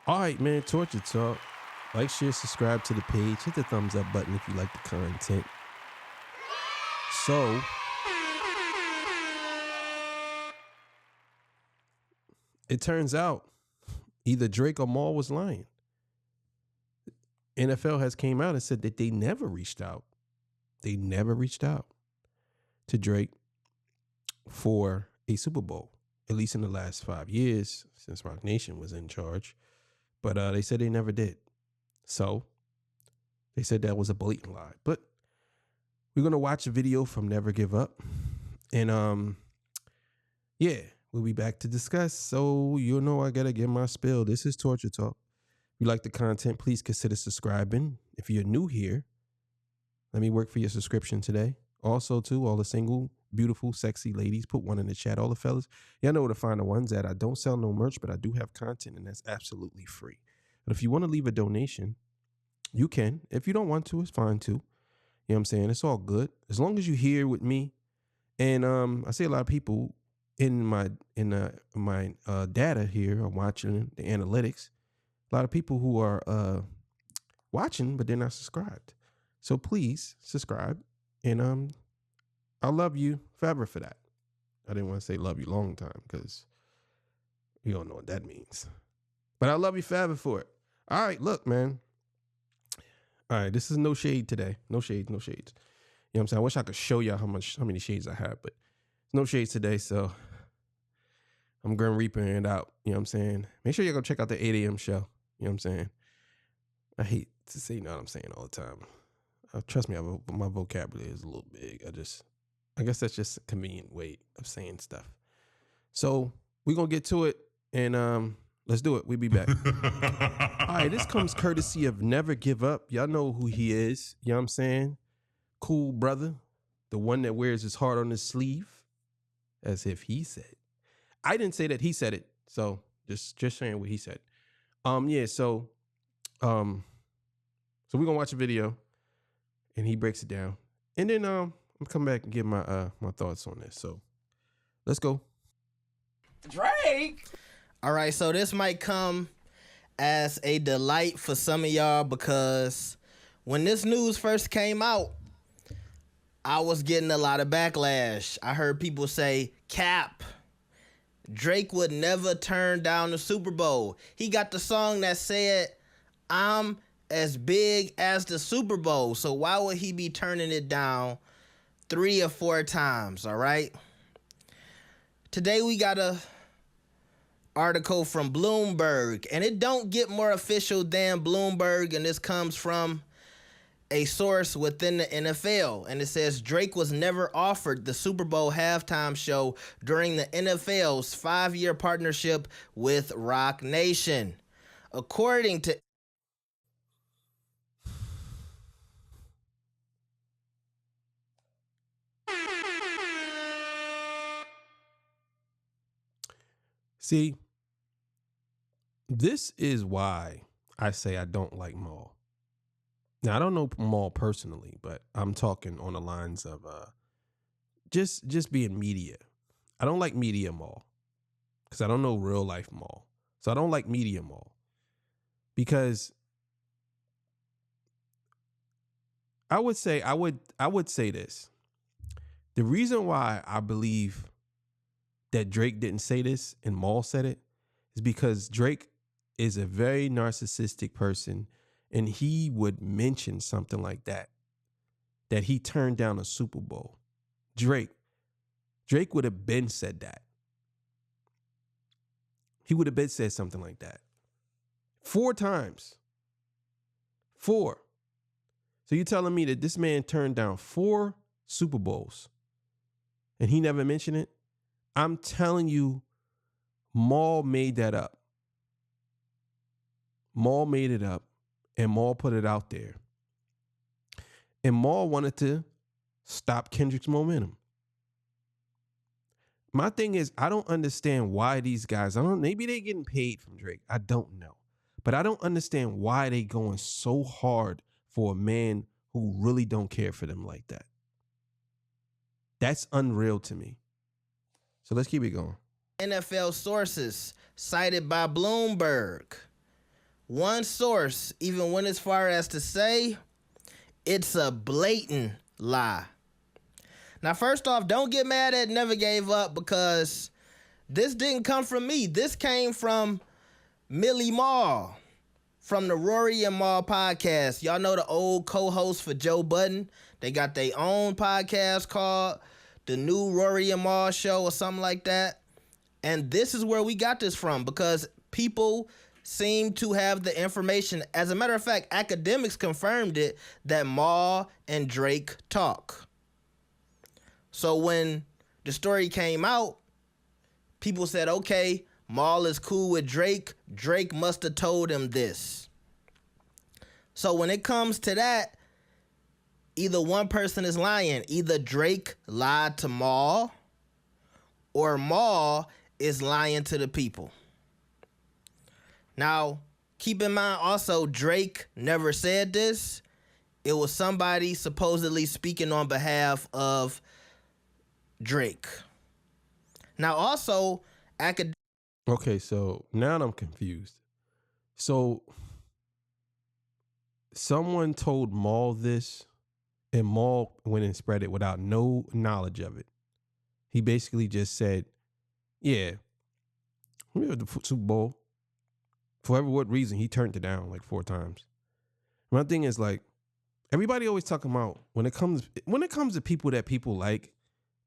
All right, man. Torture Talk. Like, share, subscribe to the page. Hit the thumbs up button if you like the content. So, it turns out either Drake or Maul was lying. NFL has came out and said that they never reached out. They never reached out to Drake for a Super Bowl, at least in the last 5 years since Roc Nation was in charge. But they said they never did. So they said that was a blatant lie. But we're going to watch a video from Never Give Up. And yeah, we'll be back to discuss. So you know I got to get my spill. This is Torture Talk. If you like the content, please consider subscribing. If you're new here, let me work for your subscription today. Also, too, all the single, beautiful, sexy ladies, put one in the chat. All the fellas, y'all know where to find the ones that I don't sell no merch, but I do have content, and that's absolutely free. But if you want to leave a donation, you can. If you don't want to, it's fine, too. You know what I'm saying? It's all good. As long as you're here with me. And I see a lot of people in my data here are watching the analytics. A lot of people who are watching, but they're not subscribed. So please subscribe. And I'll love you forever for that. I didn't want to say love you long time because you don't know what that means. But I love you forever for it. All right, look, man. All right, this is no shade today. No shades, no shades. You know what I'm saying? I wish I could show y'all how many shades I have, but no shades today, so I'm Grim Reaping it out. You know what I'm saying? Make sure you go check out the 8 a.m. show. You know what I'm saying? I hate to say you know what I'm saying all the time. Trust me, my vocabulary is a little big. I guess that's just a convenient way of saying stuff. So we're going to get to it, and let's do it. We'll be back. All right, this comes courtesy of Never Give Up. Y'all know who he is. You know what I'm saying? Cool brother. The one that wears his heart on his sleeve. As if he said. I didn't say that, he said it. So just saying what he said. Yeah, so we're going to watch a video. And he breaks it down. And then I'm come back and give my my thoughts on this. So let's go. Drake. All right, so this might come as a delight for some of y'all because when this news first came out, I was getting a lot of backlash. I heard people say, Cap, Drake would never turn down the Super Bowl. He got the song that said, I'm as big as the Super Bowl, so why would he be turning it down 3 or 4 times, all right? Today we got a article from Bloomberg, and it don't get more official than Bloomberg, and this comes from a source within the NFL, and it says Drake was never offered the Super Bowl halftime show during the NFL's 5-year partnership with Roc Nation. According to See, this is why I say I don't like Maul. Now, I don't know Maul personally, but I'm talking on the lines of just being media. I don't like media Maul because I don't know real life Maul. So I don't like media Maul because I would say this. The reason why I believe that Drake didn't say this and Maul said it is because Drake is a very narcissistic person and he would mention something like that he turned down a Super Bowl. Drake would have been said that. He would have been said something like that 4 times. 4. So you're telling me that this man turned down 4 Super Bowls and he never mentioned it? I'm telling you, Maul made that up. Maul made it up, and Maul put it out there. And Maul wanted to stop Kendrick's momentum. My thing is, I don't understand why these guys, maybe they're getting paid from Drake. I don't know. But I don't understand why they going so hard for a man who really don't care for them like that. That's unreal to me. So let's keep it going. NFL sources cited by Bloomberg. one source even went as far as to say it's a blatant lie. Now, first off, don't get mad at Never Gave Up, because this didn't come from me. This came from Millie Maul from the Rory and Maul podcast. Y'all know the old co-host for Joe Budden? They got their own podcast called The New Rory and Maul Show or something like that. And this is where we got this from, because people seem to have the information. As a matter of fact, academics confirmed it, that Maul and Drake talk. So when the story came out, people said, okay, Maul is cool with Drake. Drake must have told him this. So when it comes to that, either one person is lying. Either Drake lied to Maul, or Maul is lying to the people. Now, keep in mind also, Drake never said this. It was somebody supposedly speaking on behalf of Drake. Now, also, Okay, so now I'm confused. So someone told Maul this, and Maul went and spread it without no knowledge of it. He basically just said, yeah, we have the Super Bowl. For what reason, he turned it down like 4 times. My thing is, like, everybody always talking about when it comes to people that people like,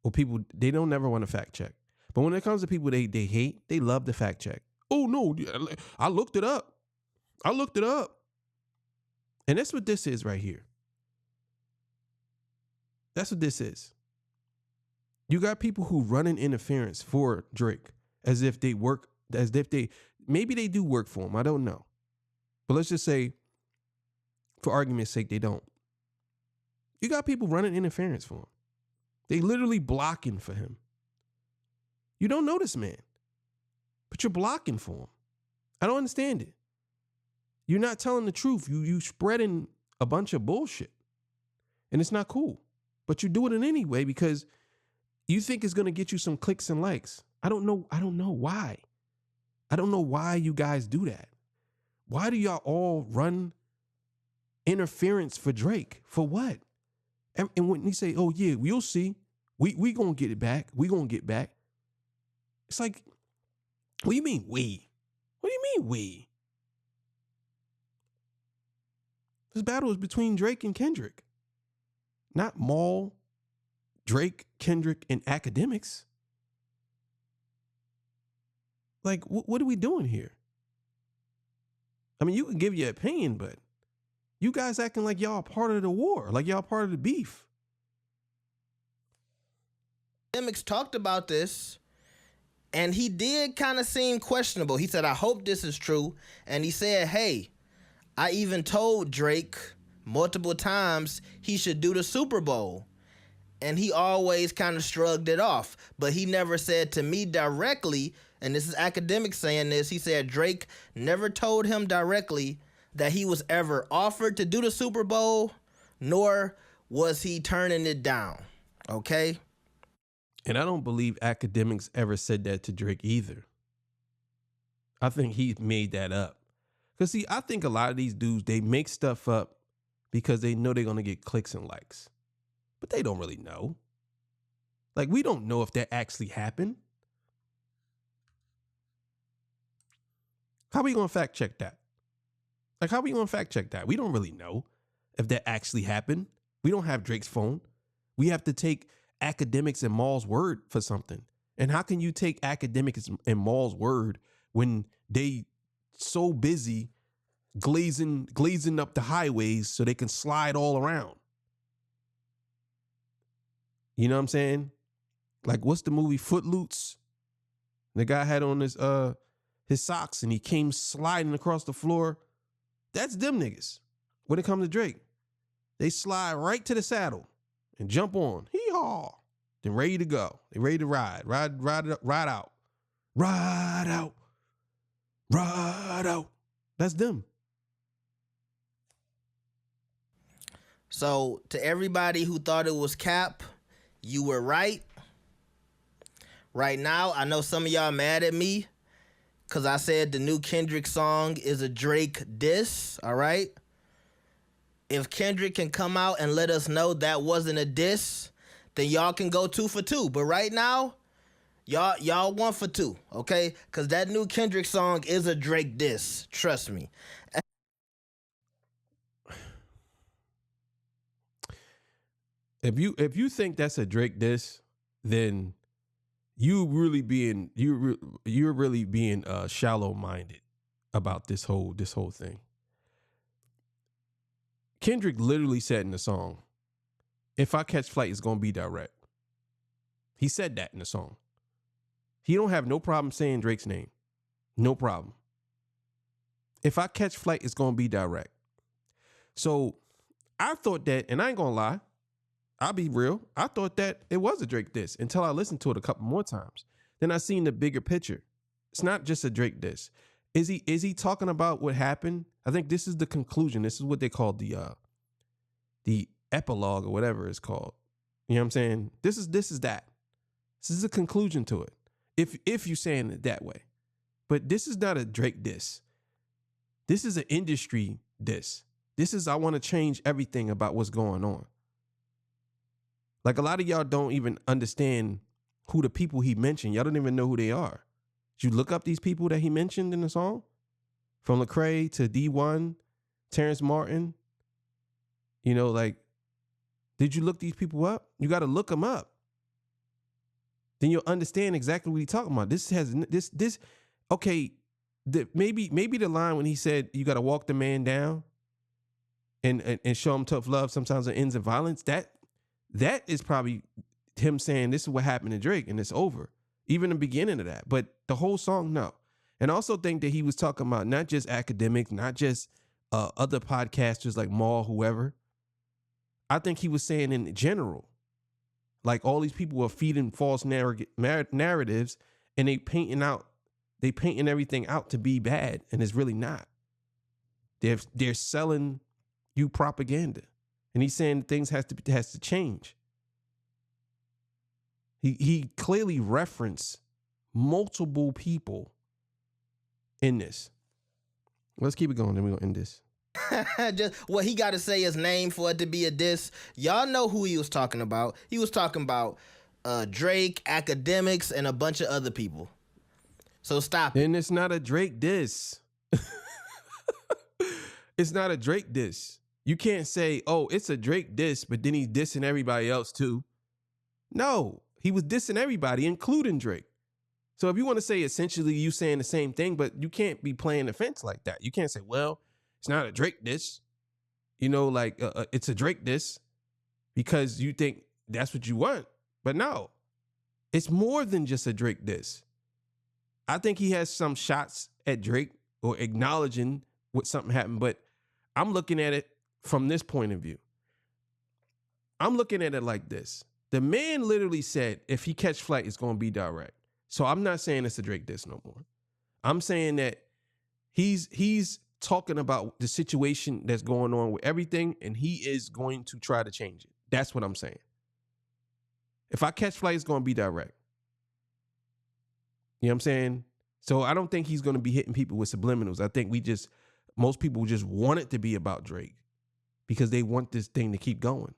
or people, they don't never want to fact check. But when it comes to people they hate, they love to fact check. Oh, no, I looked it up. And that's what this is right here. That's what this is. You got people who running interference for Drake as if they maybe they do work for him. I don't know. But let's just say, for argument's sake, they don't. You got people running interference for him. They literally blocking for him. You don't know this man, but you're blocking for him. I don't understand it. You're not telling the truth. You spreading a bunch of bullshit, and it's not cool. But you're doing it anyway because you think it's gonna get you some clicks and likes. I don't know why. I don't know why you guys do that. Why do y'all all run interference for Drake? For what? And when you say, oh yeah, we'll see. We gonna get it back. We gonna get back. It's like, what do you mean we? What do you mean we? This battle is between Drake and Kendrick. Not Maul, Drake, Kendrick, and academics. Like, what are we doing here? I mean, you can give your opinion, but you guys acting like y'all part of the war, like y'all part of the beef. Academics talked about this, and he did kind of seem questionable. He said, I hope this is true. And he said, hey, I even told Drake multiple times he should do the Super Bowl. And he always kind of shrugged it off. But he never said to me directly, and this is academics saying this, he said Drake never told him directly that he was ever offered to do the Super Bowl, nor was he turning it down. Okay? And I don't believe academics ever said that to Drake either. I think he made that up. Because see, I think a lot of these dudes, they make stuff up because they know they're going to get clicks and likes. But they don't really know. Like, we don't know if that actually happened. How are we going to fact check that? Like, how are we going to fact check that? We don't really know if that actually happened. We don't have Drake's phone. We have to take academics and Maul's word for something. And how can you take academics and Maul's word when they so busy glazing up the highways so they can slide all around? You know what I'm saying? Like, what's the movie Footloose? The guy had on his socks and he came sliding across the floor. That's them niggas. When it comes to Drake, they slide right to the saddle and jump on. Hee-haw. Then ready to go. They ready to ride. Ride out. That's them. So to everybody who thought it was cap, you were right. Right now, I know some of y'all mad at me because I said the new Kendrick song is a Drake diss, all right? If Kendrick can come out and let us know that wasn't a diss, then y'all can go 2 for 2. But right now, y'all 1 for 2, okay? Because that new Kendrick song is a Drake diss. Trust me. If you think that's a Drake diss, then you're really being shallow minded about this whole thing. Kendrick literally said in the song, "If I catch flight, it's gonna be direct." He said that in the song. He don't have no problem saying Drake's name, no problem. If I catch flight, it's gonna be direct. So I thought that, and I ain't gonna lie, I'll be real. I thought that it was a Drake diss until I listened to it a couple more times. Then I seen the bigger picture. It's not just a Drake diss. Is he talking about what happened? I think this is the conclusion. This is what they call the epilogue or whatever it's called. You know what I'm saying? This is that. This is a conclusion to it. If you're saying it that way. But this is not a Drake diss. This is an industry diss. This is, I want to change everything about what's going on. Like, a lot of y'all don't even understand who the people he mentioned. Y'all don't even know who they are. Did you look up these people that he mentioned in the song? From Lecrae to D1, Terrence Martin. You know, like, did you look these people up? You got to look them up. Then you'll understand exactly what he's talking about. Okay, maybe the line when he said you got to walk the man down and show him tough love sometimes it ends in violence, that is probably him saying this is what happened to Drake and it's over. Even the beginning of that. But the whole song, no. And I also think that he was talking about not just academics, not just other podcasters like Maul, whoever. I think he was saying in general, like, all these people are feeding false narratives and they painting everything out to be bad, and it's really not. They're selling you propaganda. And he's saying things has to change. He clearly referenced multiple people in this. Let's keep it going, then we're going to end this. Just what he got to say his name for it to be a diss. Y'all know who he was talking about. He was talking about Drake, academics, and a bunch of other people. So stop it. And it's not a Drake diss. It's not a Drake diss. You can't say, oh, it's a Drake diss, but then he's dissing everybody else too. No, he was dissing everybody, including Drake. So if you want to say essentially you saying the same thing, but you can't be playing the fence like that. You can't say, well, it's not a Drake diss. You know, like it's a Drake diss because you think that's what you want. But no, it's more than just a Drake diss. I think he has some shots at Drake or acknowledging what something happened, but I'm looking at it from this point of view. I'm looking at it like this. The man literally said, if he catch flight, it's going to be direct. So I'm not saying it's a Drake diss no more. I'm saying that he's talking about the situation that's going on with everything, and he is going to try to change it. That's what I'm saying. If I catch flight, it's going to be direct. You know what I'm saying? So I don't think he's going to be hitting people with subliminals. I think most people just want it to be about Drake because they want this thing to keep going.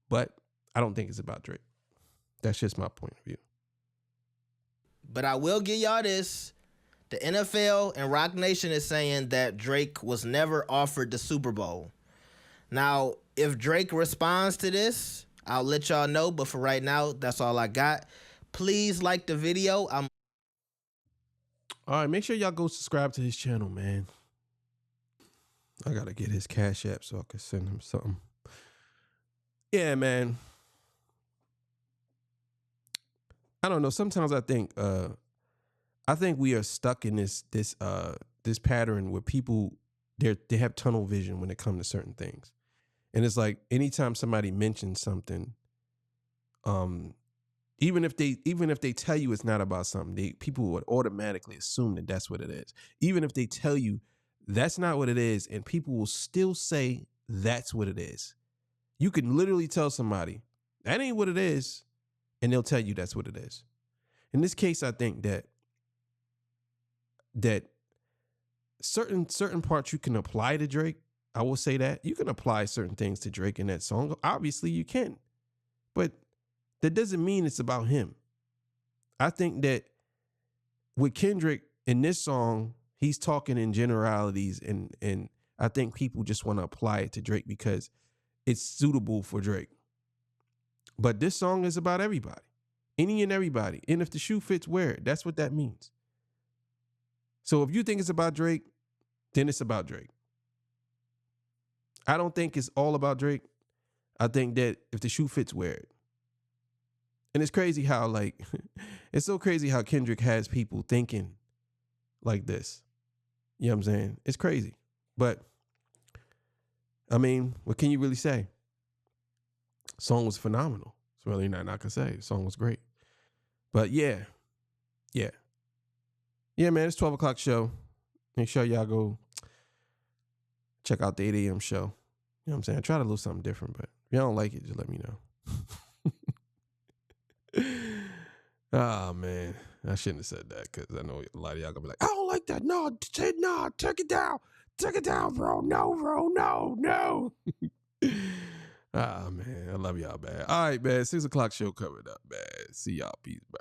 But I don't think it's about Drake. That's just my point of view. But I will give y'all this. The NFL and Rock Nation is saying that Drake was never offered the Super Bowl. Now, if Drake responds to this, I'll let y'all know. But for right now, that's all I got. Please like the video. All right, make sure y'all go subscribe to his channel, man. I got to get his Cash App so I can send him something. Yeah, man. I don't know. Sometimes I think we are stuck in this pattern where people they have tunnel vision when it comes to certain things. And it's like anytime somebody mentions something, even if they tell you it's not about something, people would automatically assume that that's what it is. Even if they tell you that's not what it is, and people will still say that's what it is. You can literally tell somebody that ain't what it is, and they'll tell you that's what it is. In this case, I think that that certain parts you can apply to Drake. I will say that you can apply certain things to Drake in that song. Obviously you can, but that doesn't mean it's about him. I think that with Kendrick in this song, he's talking in generalities, and I think people just want to apply it to Drake because it's suitable for Drake. But this song is about everybody, any and everybody. And if the shoe fits, wear it. That's what that means. So if you think it's about Drake, then it's about Drake. I don't think it's all about Drake. I think that if the shoe fits, wear it. And it's crazy how, like, it's so crazy how Kendrick has people thinking like this. You know what I'm saying? It's crazy. But, I mean, what can you really say? Song was phenomenal. It's really nothing I can say. The song was great. But yeah, man, it's 12 o'clock show. Make sure y'all go check out the 8 a.m. show. You know what I'm saying? I try to do something different, but if y'all don't like it, just let me know. Oh, man. I shouldn't have said that because I know a lot of y'all going to be like, I don't like that. No, take it down. Take it down, bro. No, bro. No. Ah, man. I love y'all, man. All right, man. 6 o'clock show coming up, man. See y'all. Peace. Bye.